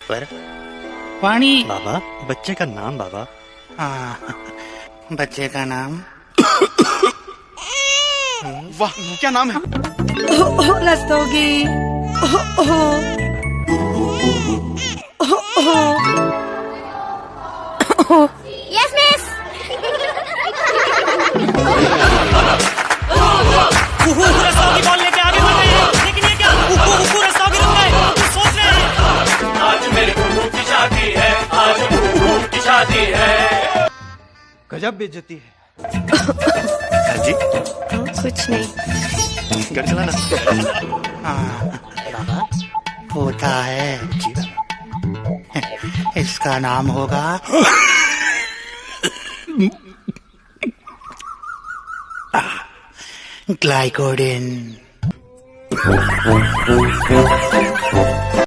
पर पानी। बाबा, बच्चे का नाम बाबा। हाँ, बच्चे का नाम। वाह, क्या नाम है? Rastogi. Yes miss. Rastogi ball लेके आगे बढ़ रहे हैं, लेकिन ये क्या? रस्तोगी रुक गए, कुछ सोच रहे हैं। आज मेरे कुकू की शादी है, आज कुकू की शादी है। गजब बेइज्जती है। हाँ जी, कुछ नहीं। घर चलाना। हाँ, बाबा होता है। जी बाबा। इसका नाम होगा ग्लाइकोडिन।